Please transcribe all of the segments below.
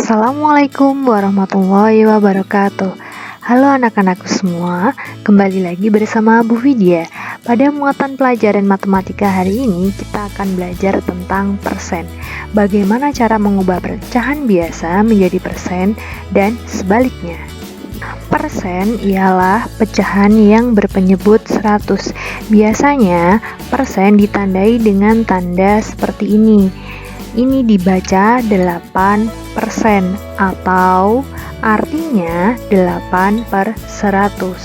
Assalamualaikum warahmatullahi wabarakatuh. Halo anak-anakku semua, kembali lagi bersama Bu Vidya. Pada muatan pelajaran matematika hari ini, kita akan belajar tentang persen. Bagaimana cara mengubah pecahan biasa menjadi persen dan sebaliknya. Persen ialah pecahan yang berpenyebut 100. Biasanya, persen ditandai dengan tanda seperti ini. Ini dibaca 8% atau artinya 8/100.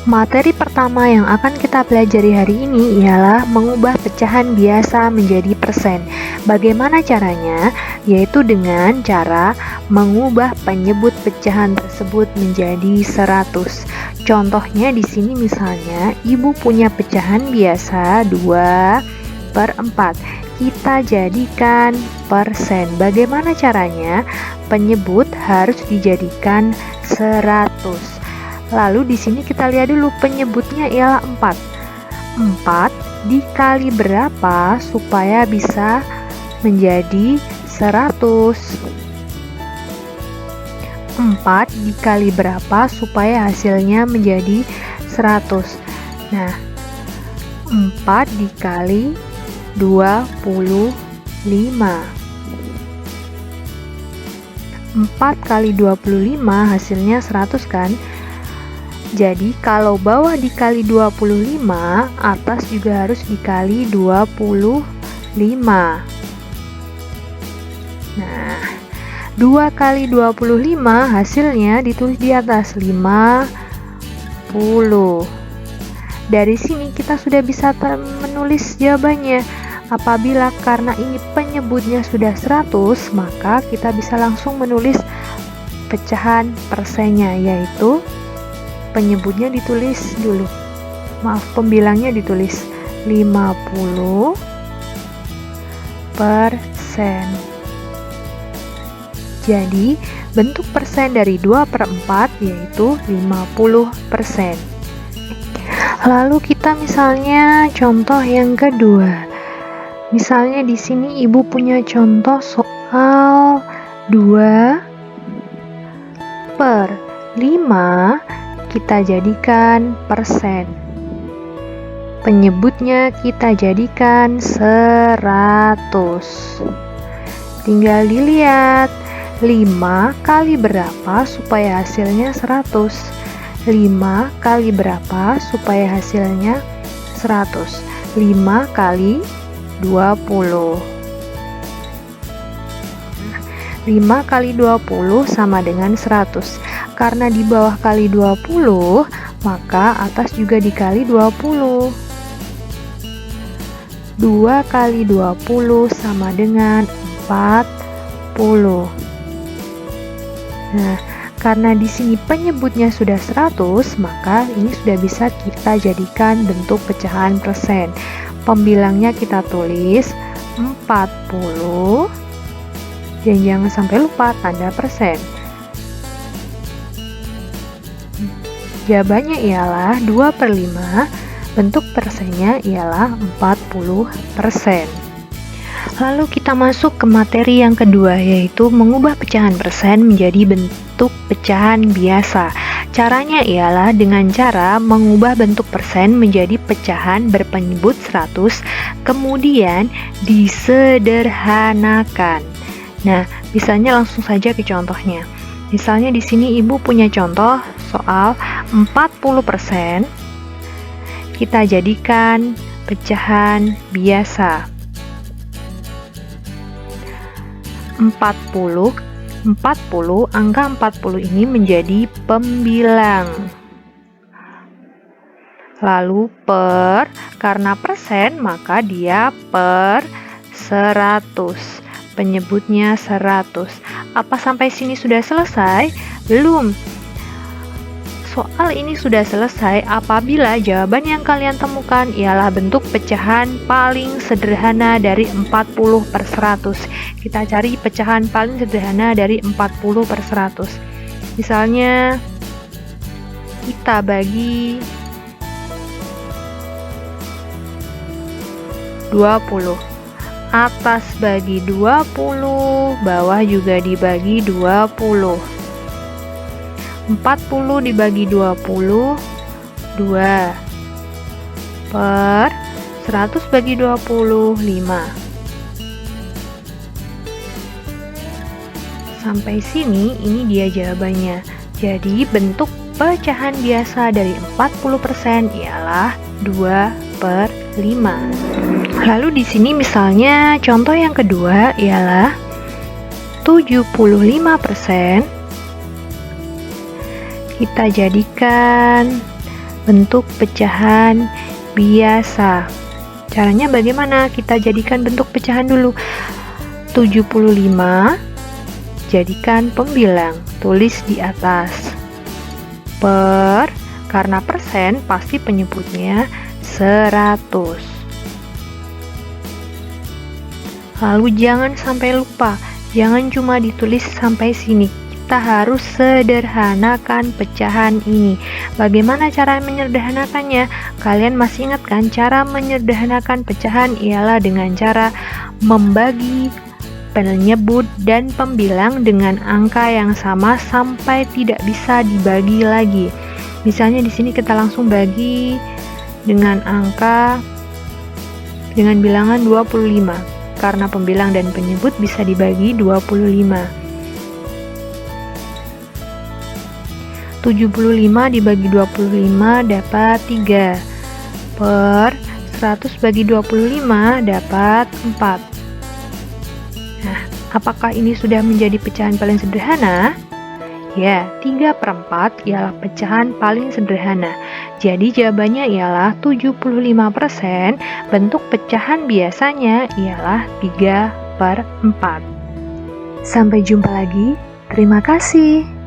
Materi pertama yang akan kita pelajari hari ini ialah mengubah pecahan biasa menjadi persen. Bagaimana caranya? Yaitu dengan cara mengubah penyebut pecahan tersebut menjadi 100. Contohnya di sini misalnya, ibu punya pecahan biasa 2/4. Kita jadikan persen. Bagaimana caranya? Penyebut harus dijadikan 100. Lalu di sini kita lihat dulu penyebutnya ialah 4. 4 dikali berapa supaya bisa menjadi 100? 4 dikali berapa supaya hasilnya menjadi 100? Nah, 4 dikali 25. 4 kali 25 hasilnya 100 kan? Jadi kalau bawah dikali 25, atas juga harus dikali 25. Nah, 2 kali 25 hasilnya ditulis di atas 50. Dari sini kita sudah bisa menulis jawabannya. Apabila karena ini penyebutnya sudah 100, maka kita bisa langsung menulis pecahan persennya, yaitu penyebutnya ditulis dulu. Pembilangnya ditulis 50%. Jadi, bentuk persen dari 2/4 yaitu 50%. Lalu kita misalnya contoh yang kedua. Misalnya di sini ibu punya contoh soal 2/5 kita jadikan persen. Penyebutnya kita jadikan 100. Tinggal dilihat 5 kali berapa supaya hasilnya 100. 5 kali berapa supaya hasilnya 100? 5 kali 20. 5 kali 20 sama dengan 100. Karena di bawah kali 20, maka atas juga dikali 20. 2 kali 20 sama dengan 40. Nah, karena di sini penyebutnya sudah 100, maka ini sudah bisa kita jadikan bentuk pecahan persen. Pembilangnya kita tulis 40 dan jangan sampai lupa tanda persen. Jawabannya ialah 2/5, bentuk persennya ialah 40%. Lalu kita masuk ke materi yang kedua, yaitu mengubah pecahan persen menjadi bentuk pecahan biasa. Caranya ialah dengan cara mengubah bentuk persen menjadi pecahan berpenyebut 100, kemudian disederhanakan. Nah, misalnya langsung saja ke contohnya. Misalnya di sini ibu punya contoh soal 40%. Kita jadikan pecahan biasa. 40, angka 40 ini menjadi pembilang. Lalu karena persen maka dia per 100. Penyebutnya 100. Apa sampai sini sudah selesai? Belum. Soal ini sudah selesai apabila jawaban yang kalian temukan ialah bentuk pecahan paling sederhana dari 40/100. Kita cari pecahan paling sederhana dari 40/100. Misalnya kita bagi 20. atas bagi 20, bawah juga dibagi 20. 40 dibagi 20, 2. Per 100 bagi 20, 5. Sampai sini, ini dia jawabannya. Jadi, bentuk pecahan biasa dari 40% ialah 2/5. Lalu di sini misalnya contoh yang kedua ialah 75%. Kita jadikan bentuk pecahan biasa. Caranya bagaimana? Kita jadikan bentuk pecahan dulu. 75 jadikan pembilang, tulis di atas. Per, karena persen pasti penyebutnya 100. Lalu jangan sampai lupa, jangan cuma ditulis sampai sini. Kita harus sederhanakan pecahan ini. Bagaimana cara menyederhanakannya? Kalian masih ingat kan cara menyederhanakan pecahan ialah dengan cara membagi penyebut dan pembilang dengan angka yang sama sampai tidak bisa dibagi lagi. Misalnya di sini kita langsung bagi dengan angka dengan bilangan 25 karena pembilang dan penyebut bisa dibagi 25. 75 dibagi 25 dapat 3. Per 100 bagi 25 dapat 4. Nah, apakah ini sudah menjadi pecahan paling sederhana? Ya, 3/4 ialah pecahan paling sederhana. Jadi jawabannya ialah 75%, bentuk pecahan biasanya ialah 3/4. Sampai jumpa lagi. Terima kasih.